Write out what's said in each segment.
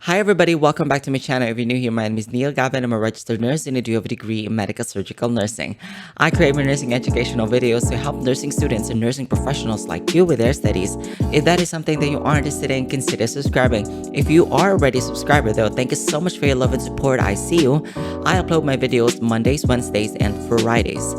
Hi everybody, welcome back to my channel. If you're new here, my name is Neil Galve and I'm a registered nurse and I do have a degree in medical surgical nursing. I create my nursing educational videos to help nursing students and nursing professionals like you with their studies. If that is something that you are interested in, consider subscribing. If you are already a subscriber though, thank you so much for your love and support. I see you. I upload my videos Mondays, Wednesdays, and Fridays.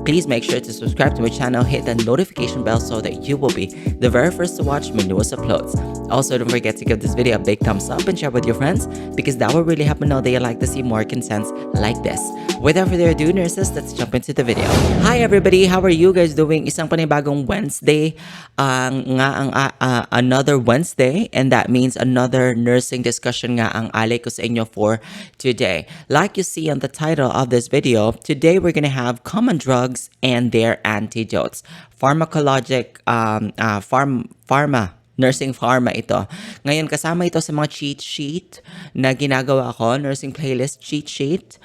Please make sure to subscribe to my channel, hit the notification bell so that you will be the very first to watch my newest uploads. Also, don't forget to give this video a big thumbs up and share with your friends because that will really help me know that you like to see more contents like this. Without further ado, nurses, let's jump into the video. Hi everybody, how are you guys doing? Isang panibagong Wednesday, another Wednesday, and that means another nursing discussion nga ang alay ko sa inyo for today. Like you see on the title of this video, today we're gonna have common drugs and their antidotes. Pharmacologic, nursing pharma ito. Ngayon, kasama ito sa mga cheat sheet na ginagawa ko, nursing playlist cheat sheet.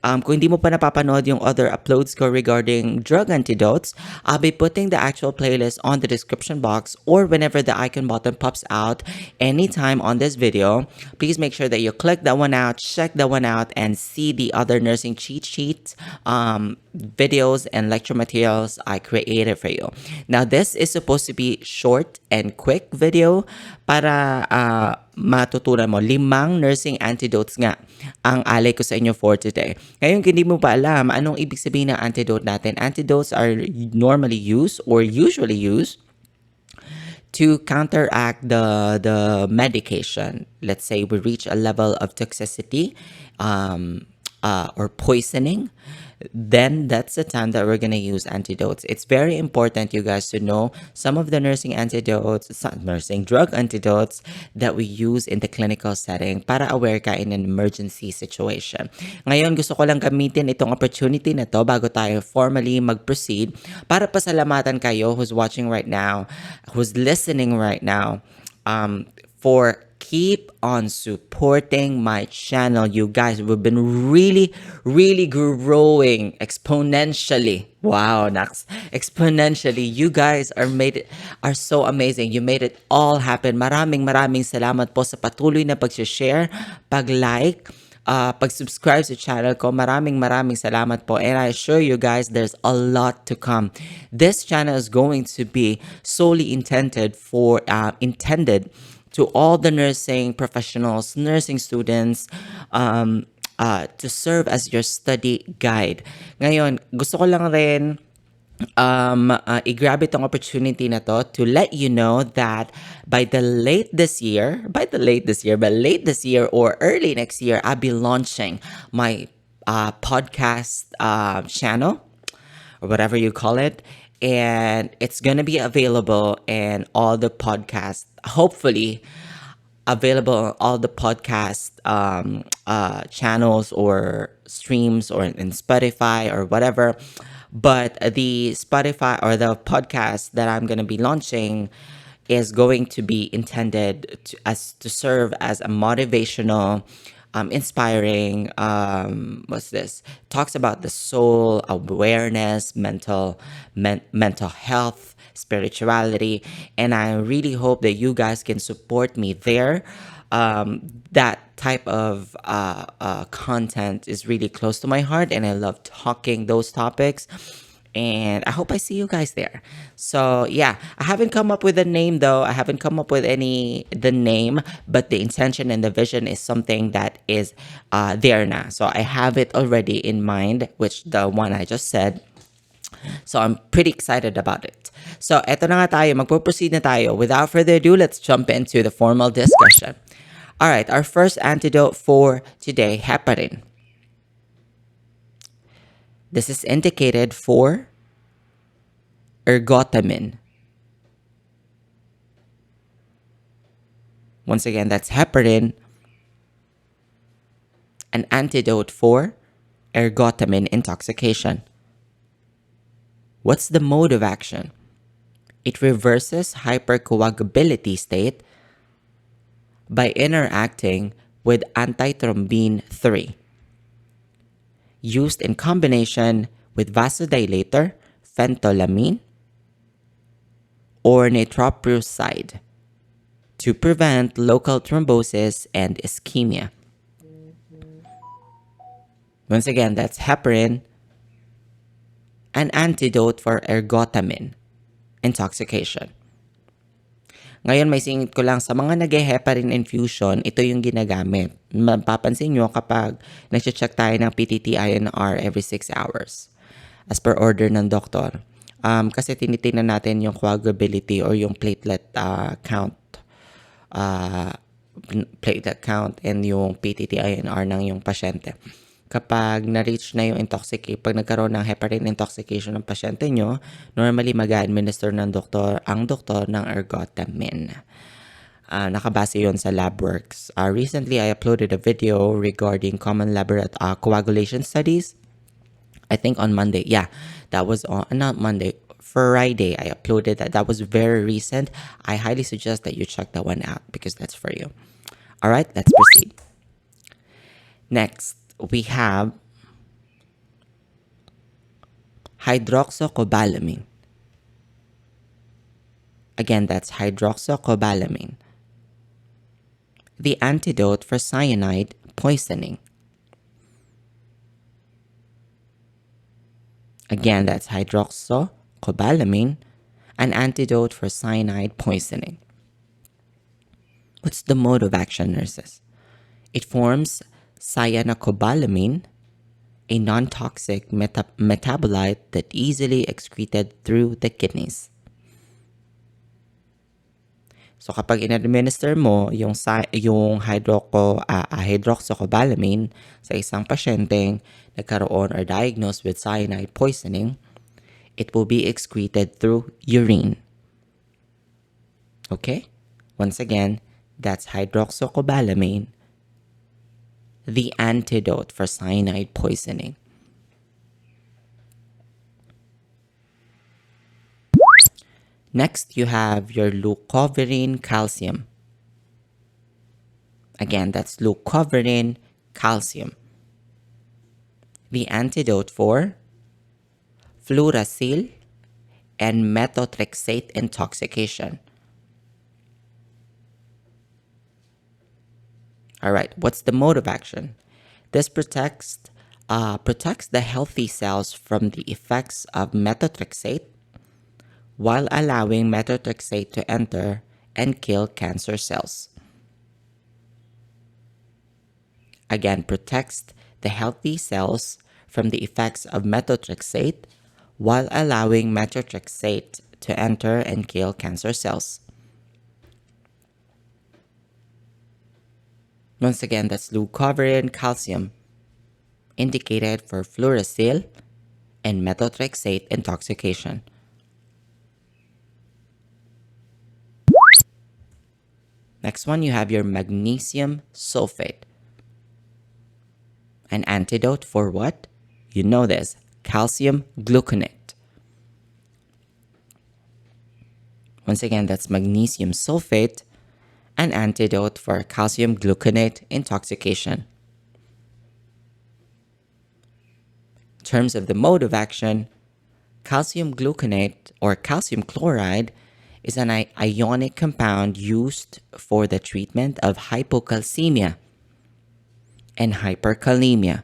Kung hindi mo pa napapanood yung other uploads ko regarding drug antidotes, I'll be putting the actual playlist on the description box or whenever the icon button pops out anytime on this video. Please make sure that you click that one out, check that one out, and see the other nursing cheat sheets, videos, and lecture materials I created for you. Now, this is supposed to be short and quick video para matutunan mo. 5 nursing antidotes nga ang alay ko sa inyo for today. Ngayon, kung hindi mo pa alam anong ibig sabihin ng antidote natin. Antidotes are normally used or usually used to counteract the medication. Let's say we reach a level of toxicity or poisoning, then that's the time that we're going to use antidotes. It's very important, you guys, to know some of the nursing drug antidotes that we use in the clinical setting para aware ka in an emergency situation. Ngayon, gusto ko lang gamitin itong opportunity na to bago tayo formally mag-proceed para pasalamatan kayo who's watching right now, who's listening right now, for keep on supporting my channel. You guys, we've been really growing exponentially. Wow, Nax. Exponentially. You guys are so amazing. You made it all happen. Maraming salamat po sa patuloy na pag-share, pag-like, pag-subscribe sa channel ko. Maraming salamat po. And I assure you guys, there's a lot to come. This channel is going to be solely intended to all the nursing professionals, nursing students, to serve as your study guide. Ngayon, gusto ko lang rin i-grab itong opportunity na to let you know that by late this year or early next year, I'll be launching my podcast channel or whatever you call it. And it's going to be available in all the podcasts, hopefully available on all the podcast channels or streams or in Spotify or whatever. But the Spotify or the podcast that I'm going to be launching is going to be intended to serve as a motivational, inspiring, talks about the soul, awareness, mental health, spirituality, and I really hope that you guys can support me there. That type of content is really close to my heart, and I love talking those topics. And I hope I see you guys there. So yeah, I haven't come up with a name though. I haven't come up with the name, but the intention and the vision is something that is there now. So I have it already in mind, which the one I just said. So I'm pretty excited about it. So eto na nga tayo, magpo-proceed na tayo. Without further ado, let's jump into the formal discussion. All right, our first antidote for today, heparin. This is indicated for ergotamine. Once again, that's heparin, an antidote for ergotamine intoxication. What's the mode of action? It reverses hypercoagulability state by interacting with antithrombin 3. Used in combination with vasodilator, phentolamine, or nitroprusside. to prevent local thrombosis and ischemia. Once again, that's heparin, an antidote for ergotamine intoxication. Ngayon, may singit ko lang, sa mga nag-heparin infusion, ito yung ginagamit. Mapapansin nyo kapag nag-check tayo ng PTT-INR every 6 hours as per order ng doktor. Kasi tinitingnan natin yung coagulability or yung platelet count. Platelet count and yung PTT-INR ng yung pasyente. Kapag na-reach na yung pag nagkaroon ng heparin intoxication ng pasyente nyo, normally mag-administer ng ang doktor ng ergotamine. Nakabase yon sa LabWorks. Recently, I uploaded a video regarding common coagulation studies. I think on Monday. Yeah, that was not Monday. Friday, I uploaded that. That was very recent. I highly suggest that you check that one out because that's for you. All right, let's proceed. Next, we have hydroxocobalamin. Again, that's hydroxocobalamin. The antidote for cyanide poisoning. Again, that's hydroxocobalamin, an antidote for cyanide poisoning. What's the mode of action, nurses? It forms cyanocobalamin, a non-toxic metabolite that easily excreted through the kidneys. So kapag in-administer mo yung hydroxocobalamin sa isang pasyenteng nagkaroon or diagnosed with cyanide poisoning, it will be excreted through urine. Okay? Once again, that's hydroxocobalamin, the antidote for cyanide poisoning. Next, you have your locovirin calcium. Again, that's locovirin calcium, the antidote for Fluorouracil and Methotrexate intoxication. All right, what's the mode of action? This protects the healthy cells from the effects of methotrexate while allowing methotrexate to enter and kill cancer cells. Again, protects the healthy cells from the effects of methotrexate while allowing methotrexate to enter and kill cancer cells. Once again, that's locovirin calcium, indicated for Fluorouracil and Methotrexate intoxication. Next one, you have your magnesium sulfate. An antidote for what? You know this, calcium gluconate. Once again, that's magnesium sulfate, an antidote for calcium gluconate intoxication. In terms of the mode of action, calcium gluconate or calcium chloride is an ionic compound used for the treatment of hypocalcemia and hyperkalemia,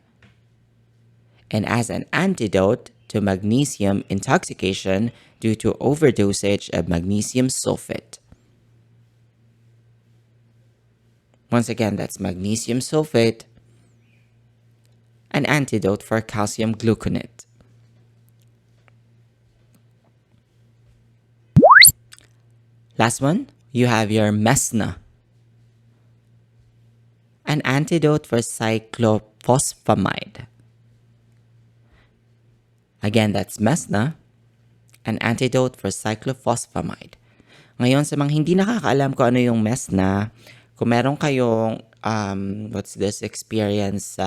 and as an antidote to magnesium intoxication due to overdosage of magnesium sulfate. Once again, that's magnesium sulfate, an antidote for calcium gluconate. Last one, you have your mesna, an antidote for cyclophosphamide. Again, that's mesna, an antidote for cyclophosphamide. Ngayon, sa mga hindi nakakaalam ko ano yung mesna, kung meron kayong experience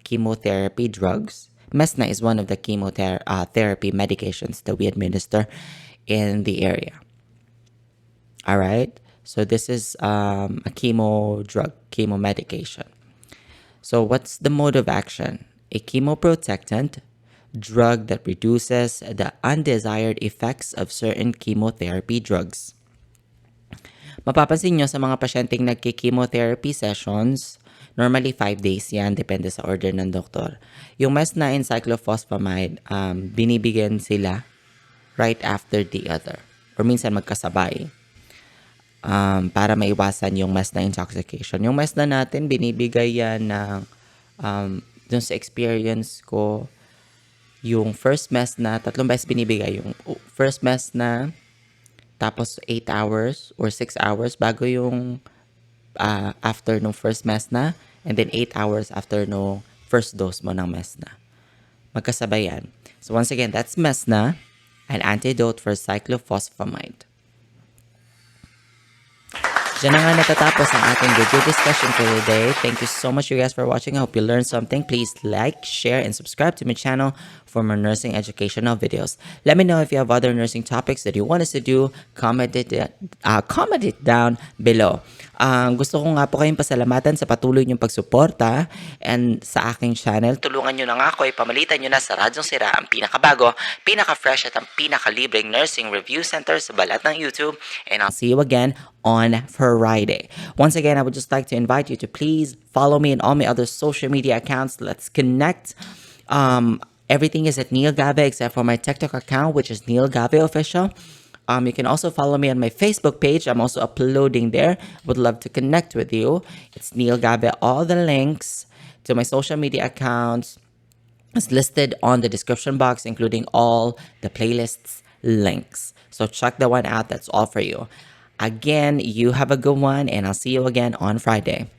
chemotherapy drugs, mesna is one of the chemotherapy medications that we administer in the area. All right, so this is a chemo medication. So what's the mode of action? A chemoprotectant drug that reduces the undesired effects of certain chemotherapy drugs. Mapapansin nyo sa mga pasyenteng nagki-chemotherapy sessions, normally 5 days yan, depende sa order ng doktor. Yung mesna and cyclophosphamide, binibigyan sila right after the other. Or minsan magkasabay. Para maiwasan yung mesna intoxication. Yung mesna natin, binibigay yan ng, dun sa experience ko, yung first mesna, 3 beses binibigay. Yung first mesna, tapos 8 hours or 6 hours bago yung after no first mesna, and then 8 hours after no first dose mo ng mesna. Magkasabay yan. So once again, that's mesna, an antidote for cyclophosphamide. Diyan na nga natatapos ang ating video discussion for today. Thank you so much you guys for watching. I hope you learned something. Please like, share, and subscribe to my channel for more nursing educational videos. Let me know if you have other nursing topics that you want us to do. Comment it down below. Gusto ko nga po kayong pasalamatan sa patuloy niyong pagsuporta and sa aking channel. Tulungan niyo na nga ako, ipamalitan niyo na sa Radyong Sira ang pinakabago, pinaka-fresh at ang pinaka-libreng nursing review center sa balat ng YouTube. And I'll see you again on Friday. Once again, I would just like to invite you to please follow me in all my other social media accounts. Let's connect. Everything is at Neil Galve except for my TikTok account, which is Neil Galve Official. You can also follow me on my Facebook page. I'm also uploading there. Would love to connect with you. It's Neil Galve. All the links to my social media accounts is listed on the description box, including all the playlists links. So check that one out. That's all for you. Again, you have a good one, and I'll see you again on Friday.